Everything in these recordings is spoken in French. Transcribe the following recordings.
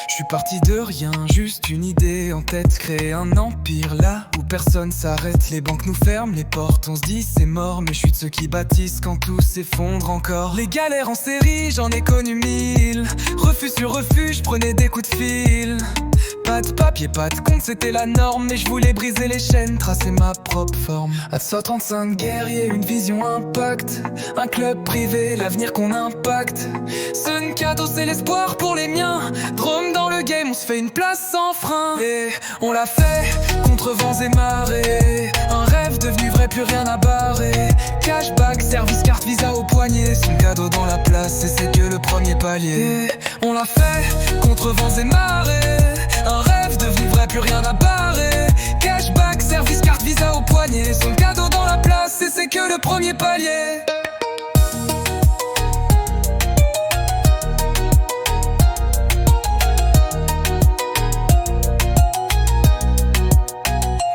Je suis parti de rien, juste une idée en tête. Créer un empire là où personne s'arrête. Les banques nous ferment les portes, on se dit c'est mort. Mais je suis de ceux qui bâtissent quand tout s'effondre encore. Les galères en série, j'en ai connu 1000. Refus sur refus, je prenais des coups de fil. Pas de papier, pas de compte, c'était la norme. Mais je voulais briser les chaînes, tracer ma propre forme. Atso 35 guerriers, une vision impact. Un club privé, l'avenir qu'on impacte. Sun cadeau, c'est l'espoir pour les miens. Drôme dans le game, on se fait une place sans frein. Et on l'a fait, contre vents et marées. Un rêve devenu vrai, plus rien à barrer. Cashback, service, carte, visa au poignet. Son cadeau dans la place, et c'est que le premier palier. Et on l'a fait, contre vents et marées. Un rêve devenu vrai, plus rien à barrer. Cashback, service, carte, visa au poignet. Son cadeau dans la place, et c'est que le premier palier.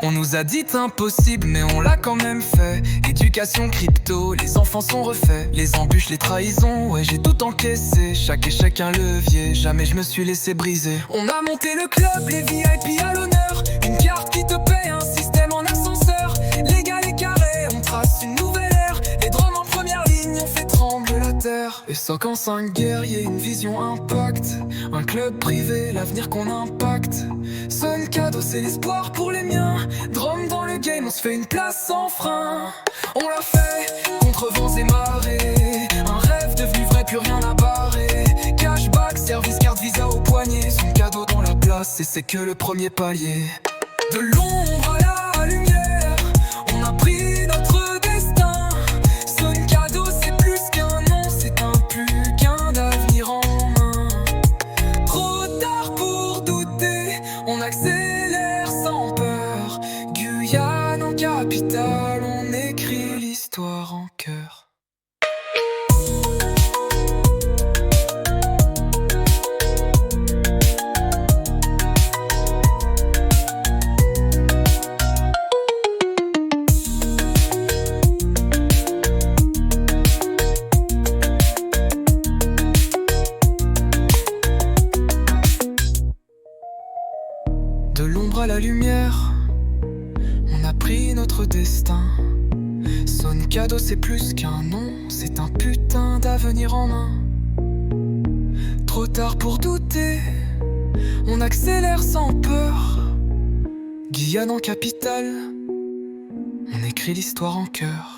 On nous a dit impossible, mais on l'a quand même fait. Éducation crypto, les enfants sont refaits. Les embûches, les trahisons, ouais j'ai tout encaissé. Chaque échec un levier, jamais je me suis laissé briser. On a monté le club, les VIP à l'honneur. Une carte qui te paye, un système en ascenseur. Légal et carré, on trace une nouvelle ère. Les drômes en première ligne, on fait trembler la terre. Et 55 guerriers, une vision impact. Un club privé, l'avenir qu'on impacte. Sun cadeau, c'est l'espoir pour les miens. Drôme dans le game, on se fait une place sans frein. On l'a fait, contre vents et marées. Un rêve devenu vrai, plus rien à barrer. Cashback, service, carte, visa au poignet. Son cadeau dans la place, et c'est que le premier palier. De l'ombre à la lumière, on a pris notre destin. Sun cadeau, c'est plus qu'un nom, c'est un plus qu'un avenir en main. Trop tard pour douter, on accélère sans peur. Guyane en capitale, on écrit l'histoire en cœur. De l'ombre à la lumière, on a pris notre destin. Sun cadeau, c'est plus qu'un nom, c'est un putain d'avenir en main. Trop tard pour douter, on accélère sans peur. Guyane en capitale, on écrit l'histoire en cœur.